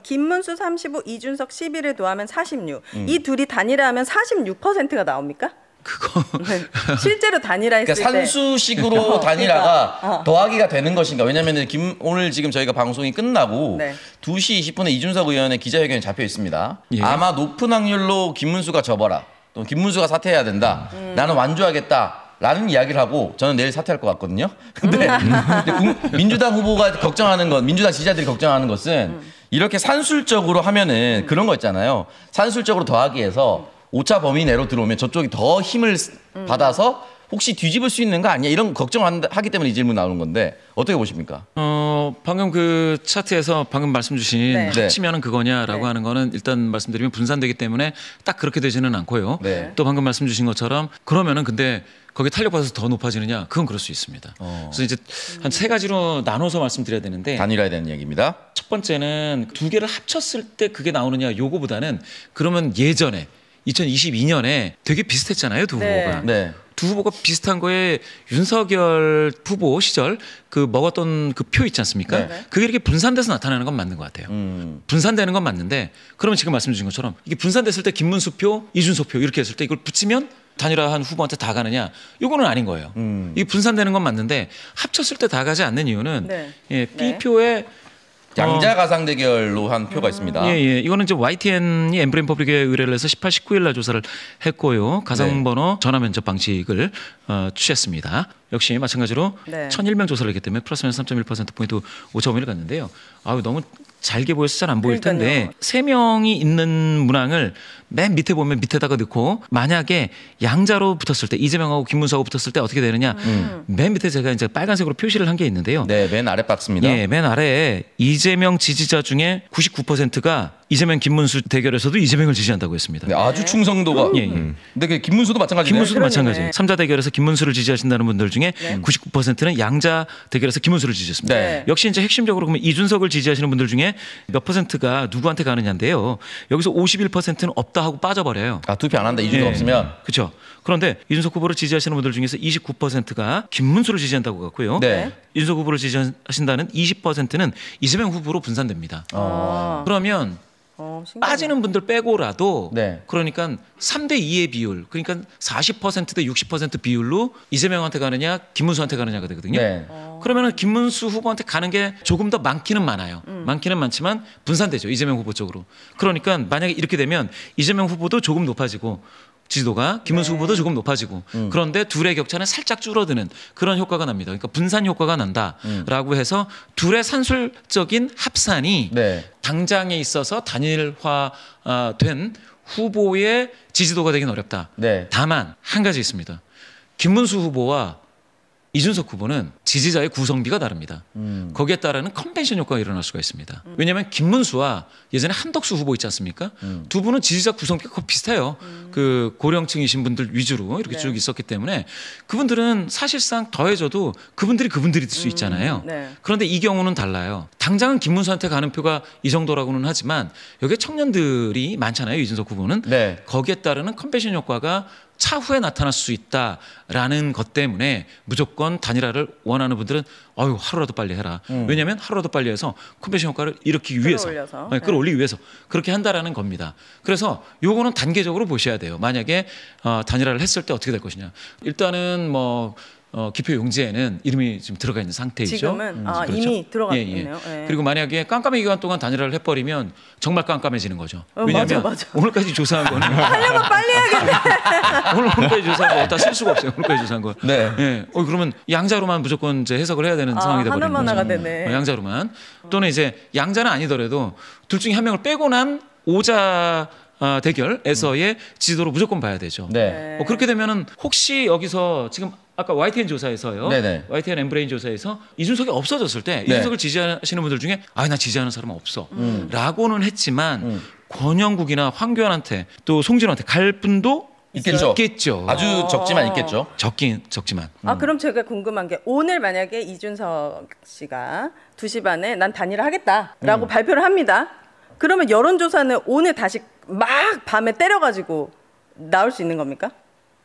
김문수 35, 이준석 11을 더하면 46. 이 둘이 단일화하면 46%가 나옵니까? 그거 네. 실제로 단일화했을 그러니까 산수식으로 단일화가 더하기가 되는 것인가? 왜냐하면 오늘 지금 저희가 방송이 끝나고 네. 2시 20분에 이준석 의원의 기자회견이 잡혀 있습니다. 예. 아마 높은 확률로 김문수가 접어라. 또 김문수가 사퇴해야 된다. 나는 완주하겠다. 라는 이야기를 하고 저는 내일 사퇴할 것 같거든요. 근데 민주당 후보가 걱정하는 건, 민주당 지지자들이 걱정하는 것은 이렇게 산술적으로 하면은 그런 거 있잖아요. 산술적으로 더하기해서 오차 범위 내로 들어오면 저쪽이 더 힘을 받아서 혹시 뒤집을 수 있는 거 아니야? 이런 걱정하기 때문에 이 질문 나오는 건데 어떻게 보십니까? 방금 그 차트에서 방금 말씀 주신 네. 합치면은 그거냐라고 네. 하는 거는 일단 말씀드리면 분산되기 때문에 딱 그렇게 되지는 않고요. 네. 또 방금 말씀 주신 것처럼 그러면은 근데 거기에 탄력받아서 더 높아지느냐? 그건 그럴 수 있습니다. 그래서 이제 한 세 가지로 나눠서 말씀드려야 되는데 단일화에 대한 얘기입니다. 첫 번째는 두 개를 합쳤을 때 그게 나오느냐 요거보다는 그러면 예전에 2022년에 되게 비슷했잖아요. 두 네. 후보가. 네. 두 후보가 비슷한 거에 윤석열 후보 시절 그 먹었던 그 표 있지 않습니까? 네. 그게 이렇게 분산돼서 나타나는 건 맞는 것 같아요. 분산되는 건 맞는데 그러면 지금 말씀 주신 것처럼 이게 분산됐을 때 김문수 표, 이준석 표 이렇게 했을 때 이걸 붙이면 단일화한 후보한테 다 가느냐? 이거는 아닌 거예요. 이게 분산되는 건 맞는데 합쳤을 때 다 가지 않는 이유는 네. 예, 네. B표에 양자 가상 대결로 한 표가 있습니다. 예. 이거는 이제 YTN이 엠브레인 퍼블릭에 의뢰를 해서 18, 19일 날 조사를 했고요. 가상번호 전화 면접 방식을 취했습니다. 역시 마찬가지로 네. 1,001명 조사를 했기 때문에 플러스 마이너스 3.1%포인트 오차 범위를 갔는데요. 너무 잘게 보여서 잘 안 보일 텐데 그러니까요. 3명이 있는 문항을 맨 밑에 보면 밑에다가 넣고 만약에 양자로 붙었을 때 이재명하고 김문수하고 붙었을 때 어떻게 되느냐. 맨 밑에 제가 이제 빨간색으로 표시를 한 게 있는데요. 네, 맨 아래 박스입니다. 예, 맨 아래에 이재명 지지자 중에 99%가 이재명 김문수 대결에서도 이재명을 지지한다고 했습니다. 네, 아주 충성도가. 예. 근데 그 김문수도 마찬가지네요. 김문수도 그러네. 마찬가지예요. 3자 대결에서 김문수를 지지하신다는 분들 중에 네. 99%는 양자 대결에서 김문수를 지지했습니다. 네. 역시 이제 핵심적으로 그러면 이준석을 지지하시는 분들 중에 몇 퍼센트가 누구한테 가느냐인데요. 여기서 51%는 없다 하고 빠져버려요. 투표 안 한다. 이준석 없으면. 그렇죠. 그런데 이준석 후보를 지지하시는 분들 중에서 29%가 김문수를 지지한다고 같고요. 네. 이준석 후보를 지지하신다는 20%는 이재명 후보로 분산됩니다. 그러면 신기하네. 빠지는 분들 빼고라도 네. 그러니까 3대 2의 비율 그러니까 40%대 60% 비율로 이재명한테 가느냐 김문수한테 가느냐가 되거든요. 네. 그러면은 김문수 후보한테 가는 게 조금 더 많기는 많아요. 많기는 많지만 분산되죠. 이재명 후보 쪽으로. 그러니까 만약에 이렇게 되면 이재명 후보도 조금 높아지고 지지도가 김문수 후보도 조금 높아지고 그런데 둘의 격차는 살짝 줄어드는 그런 효과가 납니다. 그러니까 분산 효과가 난다라고 해서 둘의 산술적인 합산이 네. 당장에 있어서 단일화된 후보의 지지도가 되긴 어렵다. 네. 다만 한 가지 있습니다. 김문수 후보와 이준석 후보는 지지자의 구성비가 다릅니다. 거기에 따르는 컨벤션 효과가 일어날 수가 있습니다. 왜냐하면 김문수와 예전에 한덕수 후보 있지 않습니까? 두 분은 지지자 구성비가 거의 비슷해요. 그 고령층이신 분들 위주로 이렇게 네. 쭉 있었기 때문에 그분들은 사실상 더해져도 그분들이 될 수 있잖아요. 네. 그런데 이 경우는 달라요. 당장은 김문수한테 가는 표가 이 정도라고는 하지만 여기에 청년들이 많잖아요. 이준석 후보는. 네. 거기에 따르는 컨벤션 효과가 차후에 나타날 수 있다라는 것 때문에 무조건 단일화를 원하는 분들은 하루라도 빨리 해라. 왜냐하면 하루라도 빨리 해서 컨벤션 효과를 일으키기 위해서, 끌어올려서. 끌어올리기 위해서 그렇게 한다라는 겁니다. 그래서 요거는 단계적으로 보셔야 돼요. 만약에 단일화를 했을 때 어떻게 될 것이냐. 일단은 기표 용지에는 이름이 지금 들어가 있는 상태이죠. 지금은 그렇죠? 이미 들어가 예. 있네요. 예. 그리고 만약에 깜깜이 기간 동안 단일화를 해버리면 정말 깜깜해지는 거죠. 맞아, 왜냐하면 맞아. 오늘까지 조사한 거는 하려면 빨리 해야겠네. 오늘까지 조사한 거 다 쓸 수가 없어요. 오늘까지 조사한 거. 네. 예. 그러면 양자로만 무조건 이제 해석을 해야 되는 상황이 되버리는 거죠. 하나만 되네. 양자로만 또는 이제 양자는 아니더라도 둘 중에 한 명을 빼고 난 오자 대결에서의 지지도로 무조건 봐야 되죠. 네. 그렇게 되면은 혹시 여기서 지금 아까 YTN 조사에서요. 네네. YTN 엠브레인 조사에서 이준석이 없어졌을 때 네. 이준석을 지지하시는 분들 중에 나 지지하는 사람은 없어. 라고는 했지만 권영국이나 황교안한테 또 송진호한테 갈 분도 있겠죠. 아주 적지만 있겠죠. 적지만. 그럼 제가 궁금한 게 오늘 만약에 이준석 씨가 2시 반에 난 단일화 하겠다라고 발표를 합니다. 그러면 여론조사는 오늘 다시 막 밤에 때려가지고 나올 수 있는 겁니까?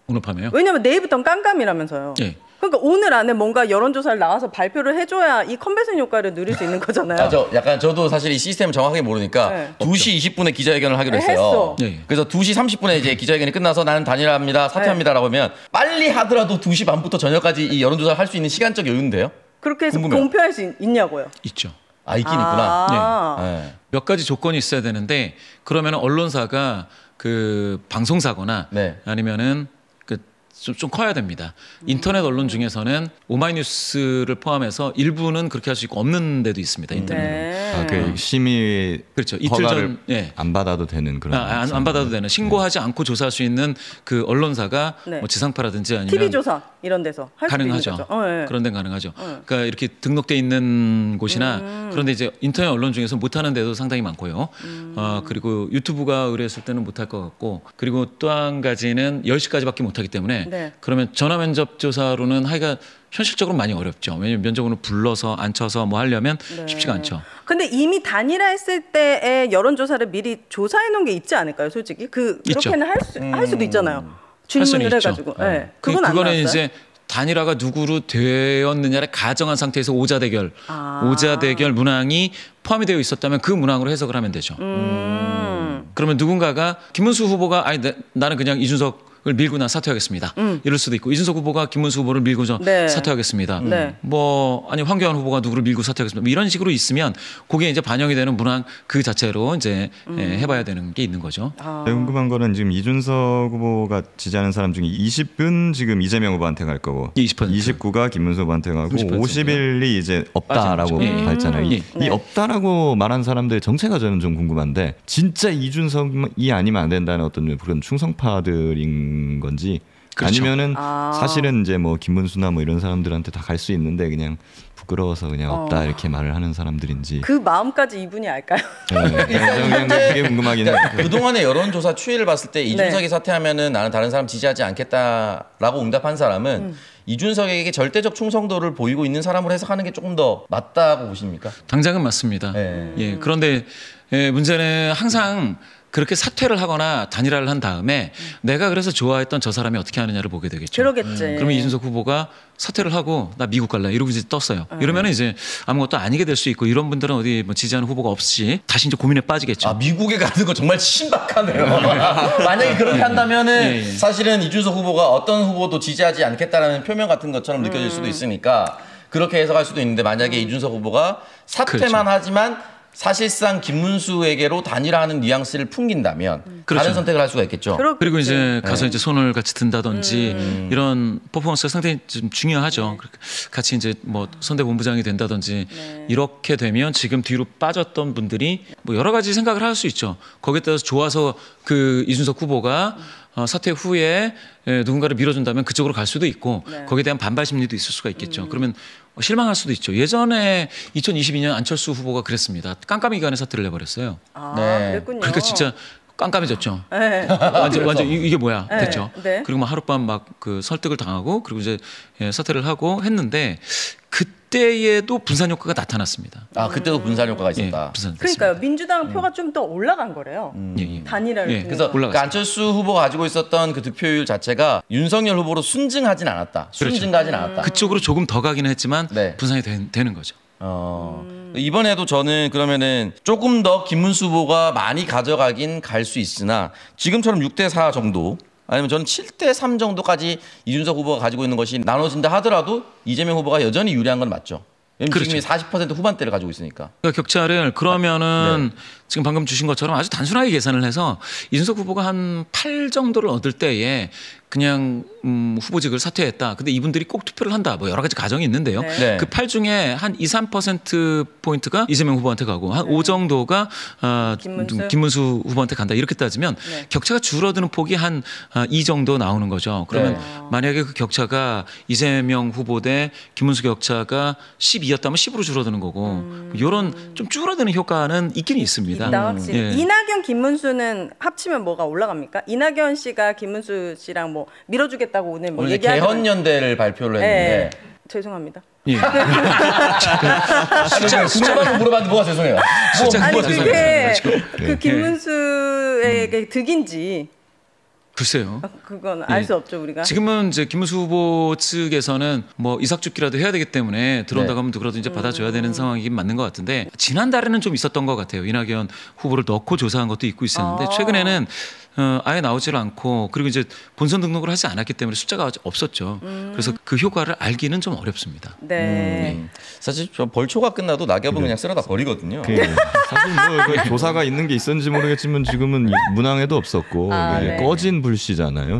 오늘 밤에요? 왜냐면 내일부터는 깜깜이라면서요. 예. 그러니까 오늘 안에 뭔가 여론조사를 나와서 발표를 해줘야 이 컨벤션 효과를 누릴 수 있는 거잖아요. 약간 저도 사실 이 시스템을 정확하게 모르니까 네. 2시 20분에 기자회견을 하기로 했어요. 했어. 네. 그래서 2시 30분에 이제 기자회견이 끝나서 나는 단일화합니다, 사퇴합니다라고 하면 빨리 하더라도 2시 반부터 저녁까지 이 여론조사를 할 수 있는 시간적 여유인데요. 그렇게 해서 궁금해요. 공표할 수 있냐고요. 있죠. 있긴 있구나. 네. 몇 가지 조건이 있어야 되는데 그러면 언론사가 그 방송사거나 네. 아니면은 좀 커야 됩니다. 인터넷 언론 중에서는 오마이뉴스를 포함해서 일부는 그렇게 할 수 있고 없는 데도 있습니다. 인터넷은. 네. 그 심의 그렇죠. 이틀 전 안 받아도 되는 그런 안 받아도 되는 신고하지 않고 조사할 수 있는 그 언론사가 네. 뭐 지상파라든지 아니면 TV 조사 이런 데서 할 수도 있는 가능하죠. 거죠. 네. 그런 데는 가능하죠. 그러니까 이렇게 등록돼 있는 곳이나 그런데 이제 인터넷 언론 중에서 못하는 데도 상당히 많고요. 그리고 유튜브가 의뢰했을 때는 못할 것 같고 그리고 또 한 가지는 10시까지밖에 못하기 때문에 네. 그러면 전화 면접 조사로는 하기가 현실적으로 많이 어렵죠. 왜냐하면 면접으로 불러서 앉혀서 뭐 하려면 쉽지가 않죠. 근데 이미 단일화했을 때의 여론조사를 미리 조사해 놓은 게 있지 않을까요, 솔직히? 그렇게는 할 수도 있잖아요. 질문을 있죠. 해가지고. 네. 그건 안 그거는 나왔어요? 이제 단일화가 누구로 되었느냐를 가정한 상태에서 오자 대결 문항이 포함이 되어 있었다면 그 문항으로 해석을 하면 되죠. 그러면 누군가가 김문수 후보가 나는 그냥 이준석을 밀고 난 사퇴하겠습니다. 이럴 수도 있고 이준석 후보가 김문수 후보를 밀고 네. 사퇴하겠습니다. 네. 아니 황교안 후보가 누구를 밀고 사퇴하겠습니다. 뭐 이런 식으로 있으면 그게 이제 반영이 되는 문항 그 자체로 이제 해봐야 되는 게 있는 거죠. 궁금한 거는 지금 이준석 후보가 지지하는 사람 중에 20은 지금 이재명 후보한테 갈 거고 20%. 29가 김문수 후보한테 가고 90%. 51이 이제 없다라고 예. 했잖아요. 이 네. 없다라고 말한 사람들의 정체가 저는 좀 궁금한데 진짜 이준석이 아니면 안 된다는 어떤 그런 충성파들인 건지 그렇죠. 아니면은 사실은 이제 뭐 김문수나 뭐 이런 사람들한테 다 갈 수 있는데 그냥 부끄러워서 그냥 없다 이렇게 말을 하는 사람들인지 그 마음까지 이분이 알까요? 그냥 그게 궁금하긴 해요. 그동안의 여론조사 추이를 봤을 때 이준석이 사퇴하면은 나는 다른 사람 지지하지 않겠다라고 응답한 사람은 이준석에게 절대적 충성도를 보이고 있는 사람으로 해석하는 게 조금 더 맞다고 보십니까? 당장은 맞습니다. 네. 예, 그런데 문제는 항상 그렇게 사퇴를 하거나 단일화를 한 다음에 내가 그래서 좋아했던 저 사람이 어떻게 하느냐를 보게 되겠죠. 그러겠지. 그러면 이준석 후보가 사퇴를 하고 나 미국 갈래 이러고 이제 떴어요. 이러면 이제 아무것도 아니게 될 수 있고 이런 분들은 어디 뭐 지지하는 후보가 없이 다시 이제 고민에 빠지겠죠. 미국에 가는 거 정말 신박하네요. 만약에 그렇게 한다면은 사실은 이준석 후보가 어떤 후보도 지지하지 않겠다라는 표명 같은 것처럼 느껴질 수도 있으니까 그렇게 해석할 수도 있는데 만약에 이준석 후보가 사퇴만 그렇죠. 하지만 사실상 김문수에게로 단일화하는 뉘앙스를 풍긴다면 다른 그렇죠. 선택을 할 수가 있겠죠. 그리고 이제 가서 이제 손을 같이 든다든지 이런 퍼포먼스가 상당히 좀 중요하죠. 그렇게 같이 이제 뭐 선대본부장이 된다든지 이렇게 되면 지금 뒤로 빠졌던 분들이 뭐 여러 가지 생각을 할 수 있죠. 거기에 따라서 좋아서 그 이준석 후보가 사퇴 후에 누군가를 밀어준다면 그쪽으로 갈 수도 있고 거기에 대한 반발 심리도 있을 수가 있겠죠. 그러면 실망할 수도 있죠. 예전에 2022년 안철수 후보가 그랬습니다. 깜깜이 기간에 사퇴를 내버렸어요. 그랬군요. 그러니까 진짜 깜깜해졌죠. 네. 완전 이게 뭐야 네. 됐죠. 네. 그리고 막 하룻밤 막 그 설득을 당하고 그리고 이제 사퇴를 하고 했는데 그때에도 분산 효과가 나타났습니다. 그때도 분산 효과가 있었다. 그러니까요. 민주당 표가 좀 더 올라간 거래요. 단일화를 통해서. 그래서 그러니까 안철수 후보가 가지고 있었던 그 득표율 자체가 윤석열 후보로 순증하진 않았다. 순증가진 않았다. 그쪽으로 조금 더 가기는 했지만 네. 분산이 되는 거죠. 이번에도 저는 그러면은 조금 더 김문수 후보가 많이 가져가긴 갈 수 있으나 지금처럼 6대4 정도 아니면 저는 7대3 정도까지 이준석 후보가 가지고 있는 것이 나눠진다 하더라도 이재명 후보가 여전히 유리한 건 맞죠. 왜냐면 그렇죠. 지금 40% 후반대를 가지고 있으니까. 그러니까 격차를 그러면은 지금 방금 주신 것처럼 아주 단순하게 계산을 해서 이준석 후보가 한 8 정도를 얻을 때에 그냥 후보직을 사퇴했다. 근데 이분들이 꼭 투표를 한다. 뭐 여러 가지 가정이 있는데요. 네. 그 8 중에 한 2~3%포인트가 이재명 후보한테 가고 한 5 정도가 김문수 후보한테 간다. 이렇게 따지면 격차가 줄어드는 폭이 한 2 정도 나오는 거죠. 그러면 만약에 그 격차가 이재명 후보 대 김문수 격차가 12였다면 10으로 줄어드는 거고 이런 좀 줄어드는 효과는 있긴 있습니다. 있다, 확실히. 이낙연, 김문수는 합치면 뭐가 올라갑니까? 이낙연 씨가 김문수 씨랑 뭐 밀어주겠다고 오늘 뭐 얘기하는 개헌연대를 발표를 했는데 죄송합니다. 숫자로 물어봤는데 뭐가 죄송해요. 아니 뭐가 그게 죄송해요. 그 김문수에게 득인지 글쎄요. 그건 알 수 예. 없죠 우리가. 지금은 이제 김문수 후보 측에서는 뭐 이삭죽기라도 해야 되기 때문에 들어온다고 네. 하면 누구라도 이제 받아줘야 되는 상황이긴 맞는 것 같은데 지난달에는 좀 있었던 것 같아요. 이낙연 후보를 넣고 조사한 것도 있고 있었는데 아. 최근에는 아예 나오지를 않고 그리고 이제 본선 등록을 하지 않았기 때문에 숫자가 없었죠. 그래서 그 효과를 알기는 좀 어렵습니다. 네. 사실 저 벌초가 끝나도 낙엽은 그냥 쓸어다 버리거든요. 사실 뭐 그 조사가 있는 게 있었는지 모르겠지만 지금은 문항에도 없었고 아, 이게 네. 꺼진 불씨잖아요.